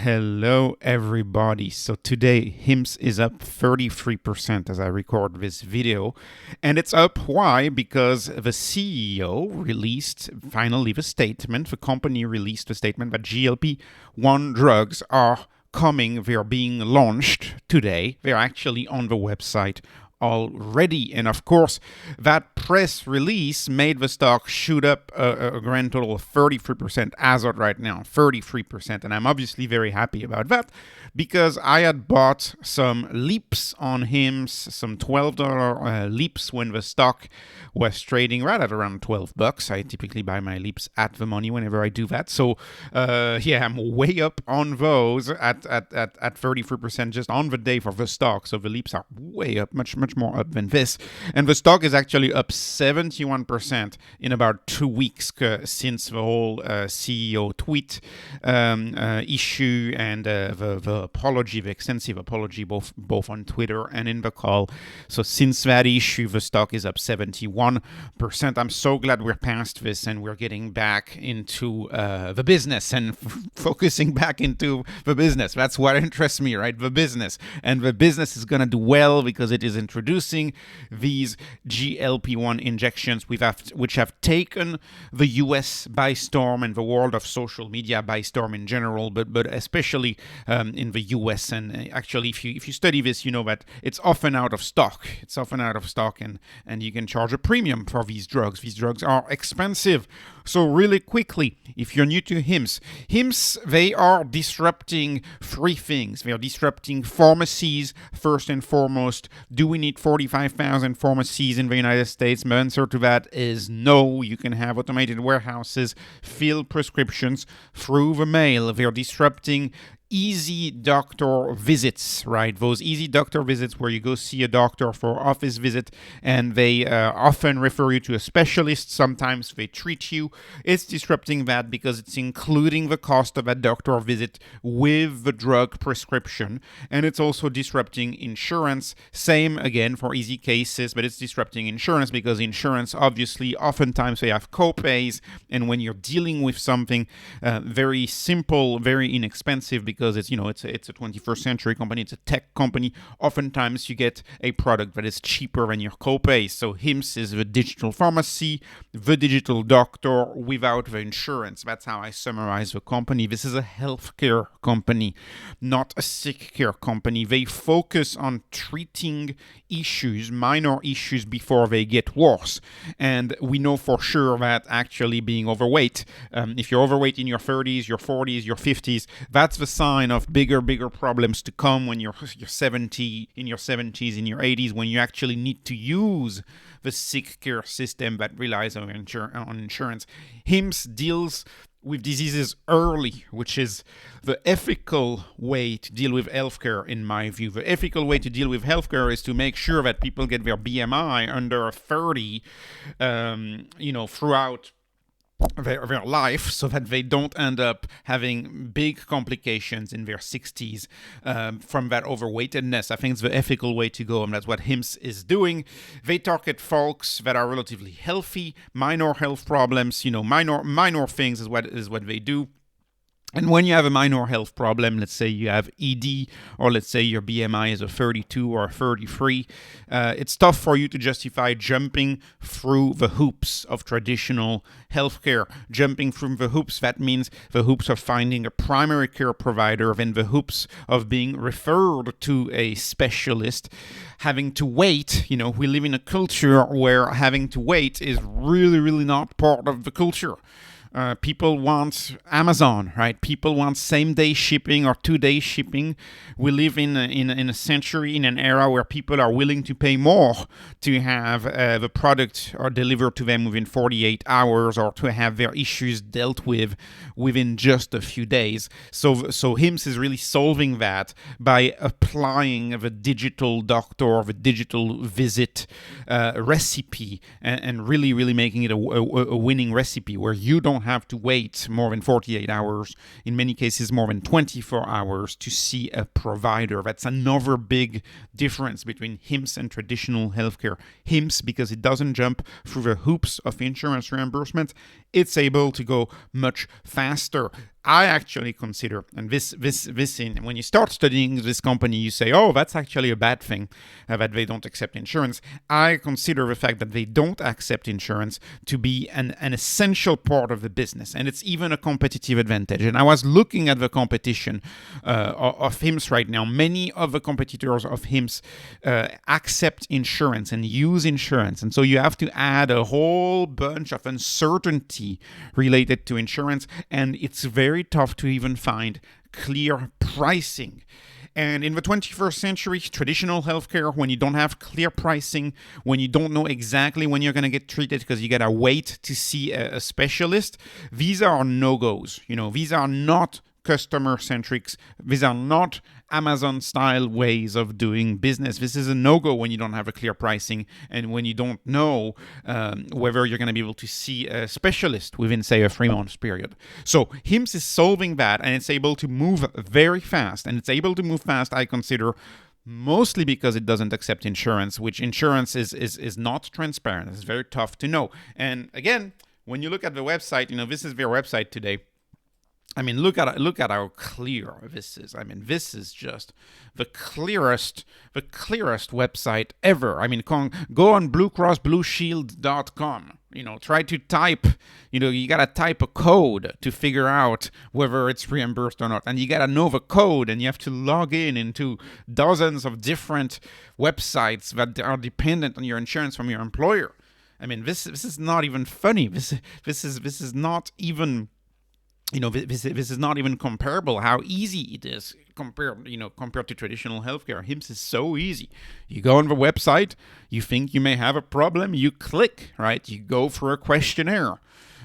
Hello, everybody. So today, HIMS is up 33% as I record this video. And it's up, why? Because the CEO finally the statement, the company released the statement that GLP-1 drugs are coming. They are being launched today. They're actually on the website already. And of course, that press release made the stock shoot up a grand total of 33% as of right now, 33%. And I'm obviously very happy about that because I had bought some leaps on HIMS, some $12 leaps when the stock was trading right at around $12. I typically buy my leaps at the money whenever I do that. So I'm way up on those at 33% just on the day for the stock. So the leaps are way up, much more up than this. And the stock is actually up 71% in about 2 weeks since the whole CEO tweet issue and the apology, the extensive apology, both on Twitter and in the call. So since that issue, the stock is up 71%. I'm so glad we're past this and we're getting back into the business and focusing back into the business. That's what interests me, right? The business. And the business is going to do well because it is introducing these GLP-1 injections which have taken the US by storm and the world of social media by storm in general, but especially in the US. And actually, if you study this, you know that it's often out of stock. And you can charge a premium for these drugs. These drugs are expensive. So really quickly, if you're new to HIMS, they are disrupting three things. They are disrupting pharmacies, first and foremost. Do we need 45,000 pharmacies in the United States? The answer to that is no. You can have automated warehouses fill prescriptions through the mail. They are disrupting eDoctor visits, right? Those eDoctor visits where you go see a doctor for office visit and they often refer you to a specialist. Sometimes they treat you. It's disrupting that because it's including the cost of a doctor visit with the drug prescription. And it's also disrupting insurance. Same again for easy cases, but it's disrupting insurance because insurance, obviously, oftentimes they have co-pays. And when you're dealing with something very simple, very inexpensive, because it's a 21st century company, it's a tech company, oftentimes you get a product that is cheaper than your copay. So HIMS is the digital pharmacy, the digital doctor without the insurance. That's how I summarize the company. This is a healthcare company, not a sick care company. They focus on treating issues, minor issues, before they get worse. And we know for sure that actually being overweight, if you're overweight in your 30s, your 40s, your 50s, that's the sign of bigger problems to come when you're 70, in your 70s, in your 80s, when you actually need to use the sick care system that relies on insurance. HIMS deals with diseases early, which is the ethical way to deal with healthcare, in my view. The ethical way to deal with healthcare is to make sure that people get their BMI under 30, throughout their life, so that they don't end up having big complications in their 60s from that overweightedness. I think it's the ethical way to go, and that's what HIMS is doing. They target folks that are relatively healthy, minor health problems, minor things is what they do. And when you have a minor health problem, let's say you have ED, or let's say your BMI is a 32 or a 33, it's tough for you to justify jumping through the hoops of traditional healthcare. Jumping through the hoops, that means the hoops of finding a primary care provider, then the hoops of being referred to a specialist, having to wait. We live in a culture where having to wait is really, really not part of the culture. People want Amazon, right? People want same-day shipping or 2-day shipping. We live in a century, in an era where people are willing to pay more to have the product or delivered to them within 48 hours, or to have their issues dealt with within just a few days. So HIMS is really solving that by applying the digital doctor, the digital visit recipe, and really, really making it a winning recipe where you don't have to wait more than 48 hours, in many cases more than 24 hours, to see a provider. That's another big difference between HIMS and traditional healthcare. HIMS, because it doesn't jump through the hoops of insurance reimbursement, it's able to go much faster. I actually consider, and when you start studying this company, you say, oh, that's actually a bad thing that they don't accept insurance. I consider the fact that they don't accept insurance to be an essential part of the business, and it's even a competitive advantage. And I was looking at the competition of HIMSS right now. Many of the competitors of HIMSS accept insurance and use insurance, and so you have to add a whole bunch of uncertainty related to insurance, and it's very tough to even find clear pricing. And in the 21st century, traditional healthcare, when you don't have clear pricing, when you don't know exactly when you're going to get treated because you got to wait to see a specialist, these are no-goes. These are not customer-centric. These are not Amazon-style ways of doing business. This is a no-go when you don't have a clear pricing and when you don't know whether you're going to be able to see a specialist within, say, a 3-month period. So HIMSS is solving that, and it's able to move very fast. And it's able to move fast, I consider, mostly because it doesn't accept insurance, which insurance is not transparent. It's very tough to know. And again, when you look at the website, this is their website today. I mean, look at how clear this is. I mean, this is just the clearest website ever. I mean, go on bluecrossblueshield.com. Try to type, you got to type a code to figure out whether it's reimbursed or not. And you got to know the code, and you have to log into dozens of different websites that are dependent on your insurance from your employer. I mean, this is not even funny. This is not even... this is not even comparable how easy it is compared to traditional healthcare. HIMSS is so easy. You go on the website, you think you may have a problem, you click, right? You go for a questionnaire.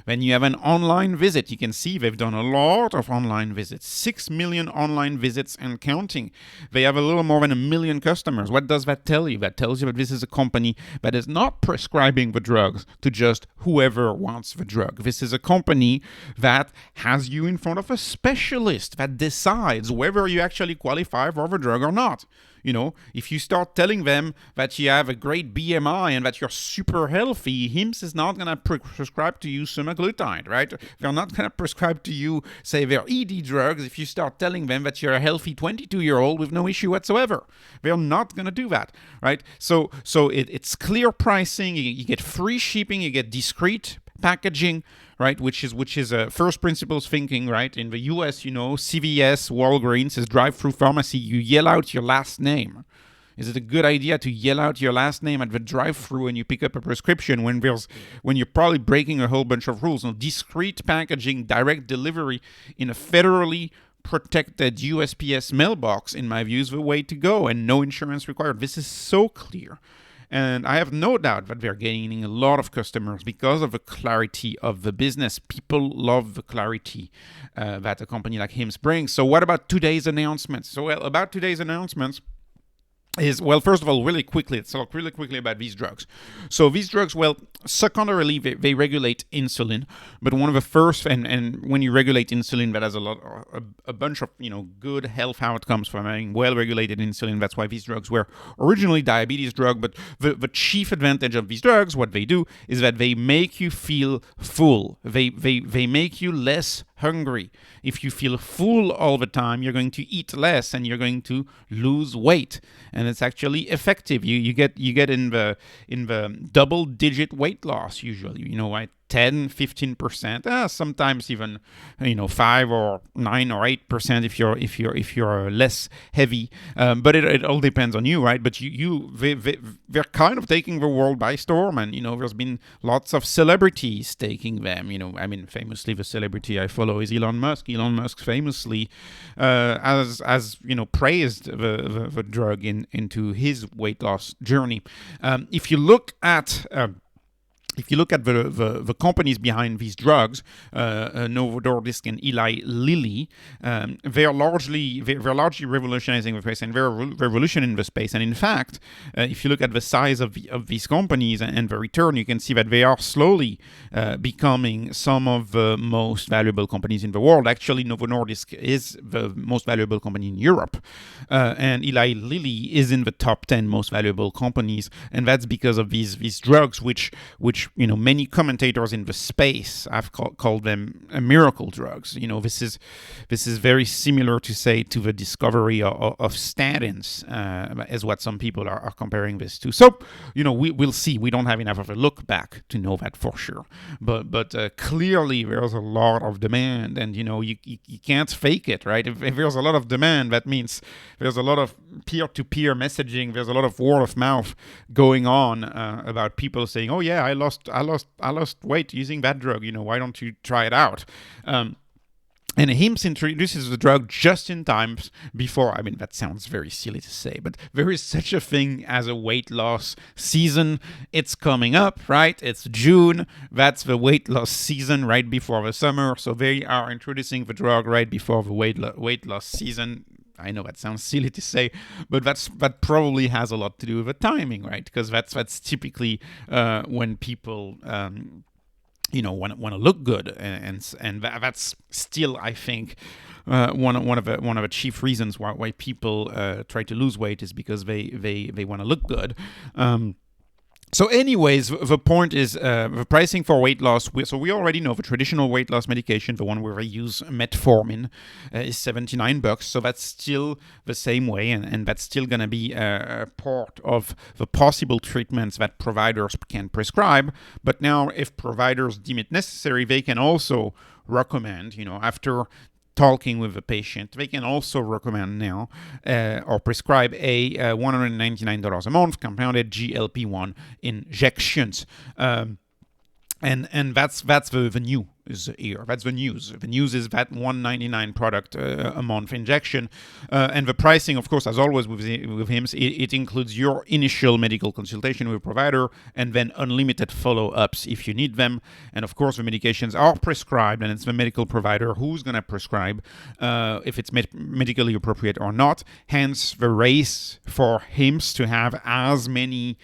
Then you have an online visit. You can see they've done a lot of online visits, 6 million online visits and counting. They have a little more than 1 million customers. What does that tell you? That tells you that this is a company that is not prescribing the drugs to just whoever wants the drug. This is a company that has you in front of a specialist that decides whether you actually qualify for the drug or not. If you start telling them that you have a great BMI and that you're super healthy, HIMSS is not going to prescribe to you semaglutide, right? They're not going to prescribe to you, say, their ED drugs if you start telling them that you're a healthy 22-year-old with no issue whatsoever. They're not going to do that, right? So it's clear pricing. You get free shipping. You get discreet packaging, right? Which is first principles thinking, right? In the US, CVS, Walgreens is drive-through pharmacy. You yell out your last name. Is it a good idea to yell out your last name at the drive-through when you pick up a prescription when you're probably breaking a whole bunch of rules? No, discreet packaging, direct delivery in a federally protected USPS mailbox, in my view, is the way to go, and no insurance required. This is so clear. And I have no doubt that they're gaining a lot of customers because of the clarity of the business. People love the clarity that a company like HIMSS brings. So what about today's announcements? So about today's announcements is, first of all, let's talk really quickly about these drugs. So these drugs, secondarily, they regulate insulin, but one of the first, and when you regulate insulin, that has a bunch of, good health outcomes from having well-regulated insulin. That's why these drugs were originally diabetes drug, but the chief advantage of these drugs, what they do, is that they make you feel full. They make you less hungry. If you feel full all the time, you're going to eat less and you're going to lose weight. And it's actually effective. You get in the double-digit weight loss usually. Right? 10, 15%, sometimes even 5 or 9 or 8% if you're less heavy. But it all depends on you, right? But they're kind of taking the world by storm, and there's been lots of celebrities taking them. Famously the celebrity I follow is Elon Musk. Elon Musk famously as praised the drug into his weight loss journey. If you look at the companies behind these drugs, Novo Nordisk and Eli Lilly, they're largely revolutionizing the space, and they're revolutioning the space. And in fact, if you look at the size of these companies and the return, you can see that they are slowly becoming some of the most valuable companies in the world. Actually, Novo Nordisk is the most valuable company in Europe, and Eli Lilly is in the top 10 most valuable companies, and that's because of these drugs, which many commentators in the space have called them miracle drugs. This is very similar to the discovery of statins, is what some people are comparing this to. So, we'll see. We don't have enough of a look back to know that for sure. But clearly there's a lot of demand, and you can't fake it, right? If there's a lot of demand, that means there's a lot of peer-to-peer messaging. There's a lot of word of mouth going on about people saying, "Oh yeah, I lost weight using that drug. Why don't you try it out?" And Hims introduces the drug just in time before, that sounds very silly to say, but there is such a thing as a weight loss season. It's coming up, right? It's June. That's the weight loss season right before the summer. So they are introducing the drug right before the weight loss season. I know that sounds silly to say, but that probably has a lot to do with the timing, right? Because that's typically when people want to look good, and that's still, I think, one of the chief reasons why people try to lose weight is because they want to look good. So anyways, the point is the pricing for weight loss. So we already know the traditional weight loss medication, the one where they use metformin, is $79. So that's still the same way, and that's still going to be a part of the possible treatments that providers can prescribe. But now, if providers deem it necessary, they can also recommend, after talking with the patient, they can also recommend now or prescribe a $199 a month compounded GLP-1 injections. And that's the news here. That's the news. The news is that $199 product a month injection, and the pricing, of course, as always with Hims, it includes your initial medical consultation with a provider and then unlimited follow-ups if you need them. And of course, the medications are prescribed, and it's the medical provider who's going to prescribe if it's medically appropriate or not. Hence, the race for Hims to have as many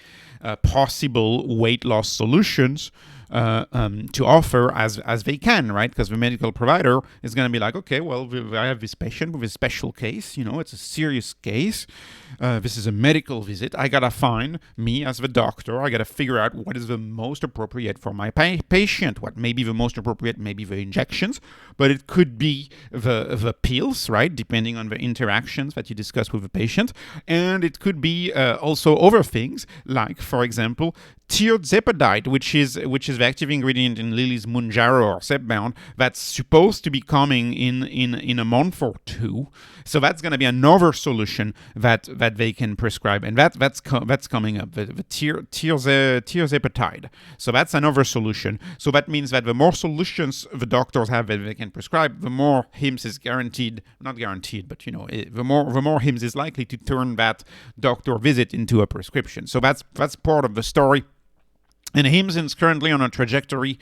possible weight loss solutions to offer as they can, right? Because the medical provider is going to be like, okay, well, I have this patient with a special case. It's a serious case. This is a medical visit. I got to find, me as the doctor, I got to figure out what is the most appropriate for my patient. What may be the most appropriate, maybe the injections, but it could be the pills, right? Depending on the interactions that you discuss with the patient. And it could be also other things, like, for example, tirzepatide, which is the active ingredient in Lilly's Mounjaro or Zepbound, that's supposed to be coming in a month or two. So that's going to be another solution that they can prescribe, and that's coming up. The tirzepatide. So that's another solution. So that means that the more solutions the doctors have that they can prescribe, the more Hims is guaranteed, not guaranteed, but the more Hims is likely to turn that doctor visit into a prescription. So that's part of the story. And Hims is currently on a trajectory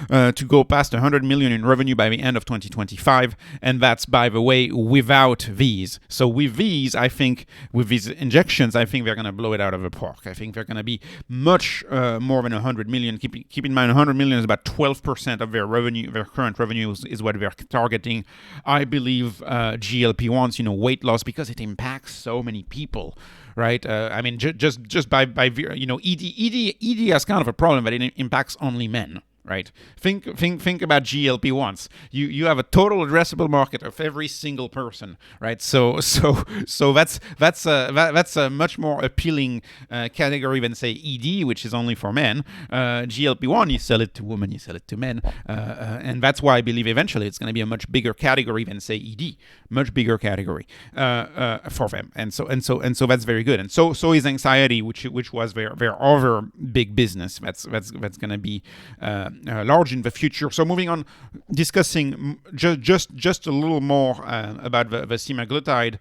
to go past $100 million in revenue by the end of 2025, and that's, by the way, without these. So with these, I think, with these injections, I think they're going to blow it out of the park. I think they're going to be much more than $100 million. Keep in mind, $100 million is about 12% of their revenue. Their current revenue is what they're targeting. I believe GLP-1s, weight loss, because it impacts so many people. Right, just by ED has kind of a problem that it impacts only men. Right. Think about GLP-1s. You have a total addressable market of every single person. Right. So that's a much more appealing category than, say, ED, which is only for men. GLP-1, you sell it to women, you sell it to men, and that's why I believe eventually it's going to be a much bigger category than, say, ED. Much bigger category for them. And so that's very good. And so is anxiety, which was their other big business. That's going to be large in the future. So moving on, discussing just a little more about the semaglutide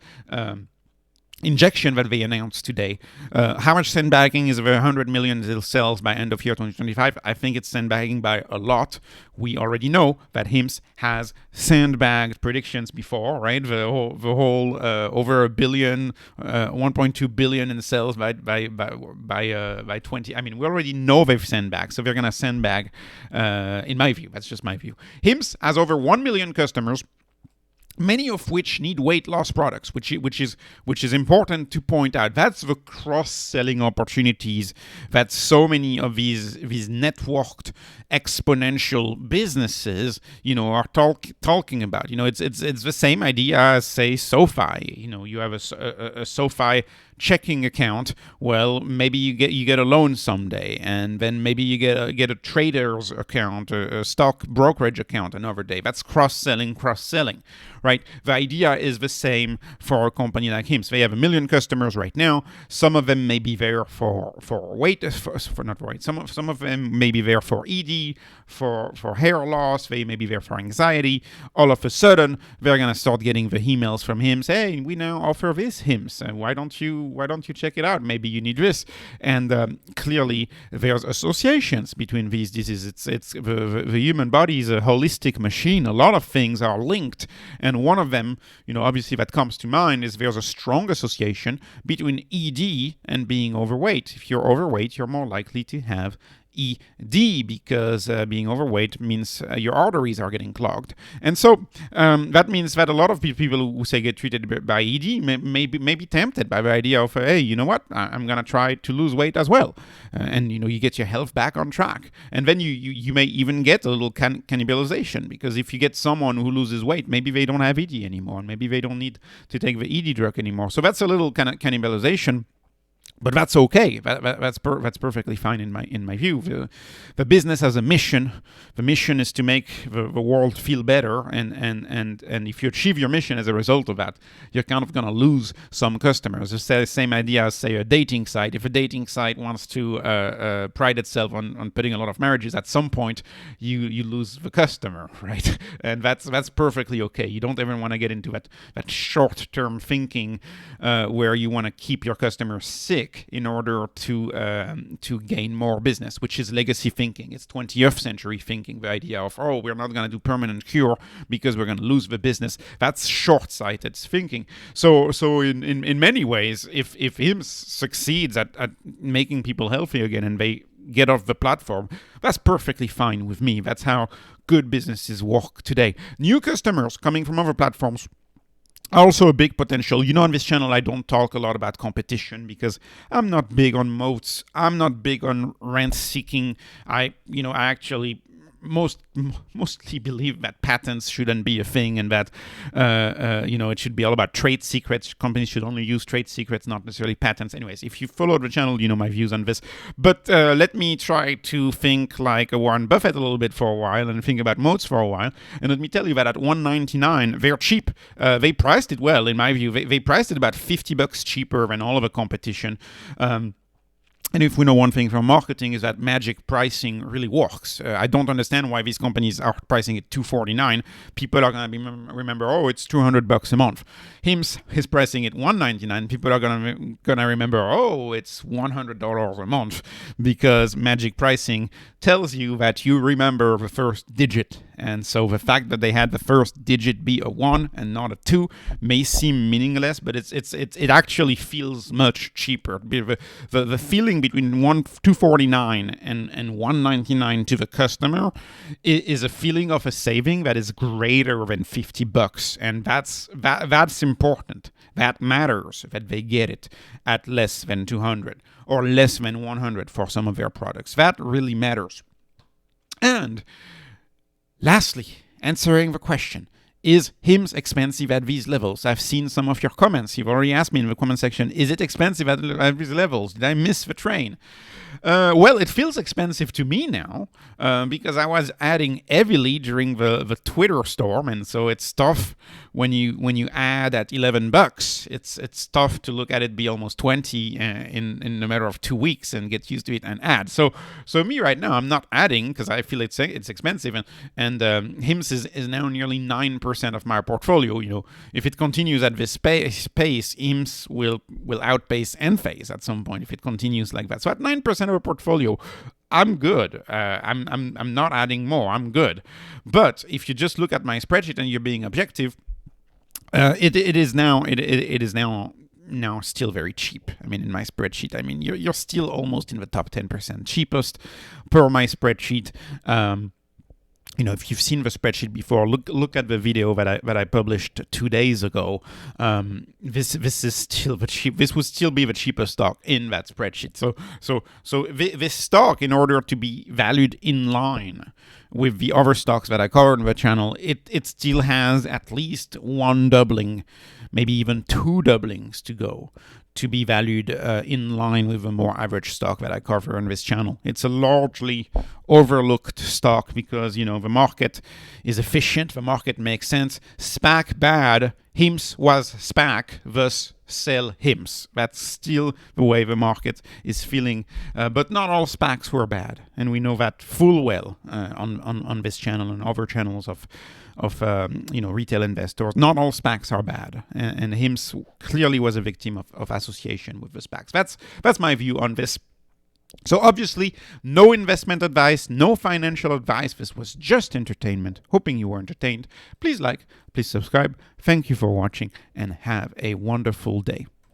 injection that they announced today. How much sandbagging is over 100 million sales by end of year 2025? I think it's sandbagging by a lot. We already know that Hims has sandbagged predictions before, right? The whole over a billion, 1.2 billion in sales by 20. We already know they've sandbagged, so they're gonna sandbag. In my view, that's just my view. Hims has over 1 million customers, many of which need weight loss products, which is important to point out. That's the cross-selling opportunities that so many of these networked exponential businesses, are talking about. It's the same idea as, say, SoFi. You have a SoFi checking account. Well, maybe you get a loan someday, and then maybe you get a trader's account, a stock brokerage account another day. That's cross-selling, right? The idea is the same for a company like HIMS. They have 1 million customers right now. Some of them may be there for weight, for not weight. Some of them may be there for ED, for hair loss. They may be there for anxiety. All of a sudden, they're gonna start getting the emails from HIMS. Hey, we now offer this, HIMS. Why don't you check it out? Maybe you need this. And clearly, there's associations between these diseases. It's the human body is a holistic machine. A lot of things are linked, and one of them, obviously that comes to mind, is there's a strong association between ED and being overweight. If you're overweight, you're more likely to have ED, because being overweight means your arteries are getting clogged. And so that means that a lot of people who say get treated by ED may be tempted by the idea of, hey, you know what, I'm going to try to lose weight as well. And you get your health back on track. And then you may even get a little cannibalization, because if you get someone who loses weight, maybe they don't have ED anymore, and maybe they don't need to take the ED drug anymore. So that's a little kind of cannibalization. But that's okay. That's perfectly fine in my view. The business has a mission. The mission is to make the world feel better, and if you achieve your mission as a result of that, you're kind of going to lose some customers. It's the same idea as, say, a dating site. If a dating site wants to pride itself on putting a lot of marriages, at some point you lose the customer, right? And that's perfectly okay. You don't ever want to get into that short-term thinking where you want to keep your customers sick in order to gain more business, which is legacy thinking. It's 20th century thinking, the idea of, we're not going to do permanent cure because we're going to lose the business. That's short-sighted thinking. So in many ways, if HIMS succeeds at making people healthy again and they get off the platform, that's perfectly fine with me. That's how good businesses work today. New customers coming from other platforms, also a big potential. On this channel, I don't talk a lot about competition because I'm not big on moats. I'm not big on rent seeking. I actually mostly believe that patents shouldn't be a thing, and that it should be all about trade secrets. Companies should only use trade secrets, not necessarily patents. Anyways, if you followed the channel, you know my views on this. But let me try to think like a Warren Buffett a little bit for a while, and think about moats for a while. And let me tell you that at $1.99, they're cheap. They priced it well, in my view. They priced it about $50 cheaper than all of the competition. And if we know one thing from marketing, is that magic pricing really works. I don't understand why these companies are pricing it $249. People are going to remember, it's $200 a month. HIMS is pricing it $199. People are going to remember, it's $100 a month, because magic pricing tells you that you remember the first digit. And so the fact that they had the first digit be a 1 and not a 2 may seem meaningless, but it actually feels much cheaper. The feeling between $249 and $199 to the customer is a feeling of a saving that is greater than $50, and that's important. That matters, that they get it at less than $200 or less than $100 for some of their products. That really matters. And lastly, answering the question, is HIMS expensive at these levels? I've seen some of your comments. You've already asked me in the comment section, is it expensive at these levels? Did I miss the train? Well, it feels expensive to me now because I was adding heavily during the Twitter storm, and so it's tough when you add at $11. It's tough to look at it be almost 20 in a matter of 2 weeks and get used to it and add. So me right now, I'm not adding because I feel it's expensive, and HIMS is now nearly 9% of my portfolio. If it continues at this pace, HIMS will outpace Enphase at some point if it continues like that. So at 9% of a portfolio, I'm good. I'm not adding more. I'm good. But if you just look at my spreadsheet and you're being objective, it is now still very cheap. I mean, in my spreadsheet, you're still almost in the top 10% cheapest per my spreadsheet. if you've seen the spreadsheet before, look at the video that I published 2 days ago. This is still the cheap. This would still be the cheapest stock in that spreadsheet. So this stock, in order to be valued in line with the other stocks that I covered on the channel, it still has at least one doubling, maybe even two doublings to go to be valued in line with a more average stock that I cover on this channel. It's a largely overlooked stock because, the market is efficient, the market makes sense. SPAC bad, HIMS was SPAC, thus sell HIMS. That's still the way the market is feeling. But not all SPACs were bad, and we know that full well on this channel and other channels of retail investors. Not all SPACs are bad, and HIMS clearly was a victim of association with the SPACs. That's my view on this. So obviously, no investment advice, no financial advice. This was just entertainment. Hoping you were entertained. Please like, please subscribe. Thank you for watching, and have a wonderful day.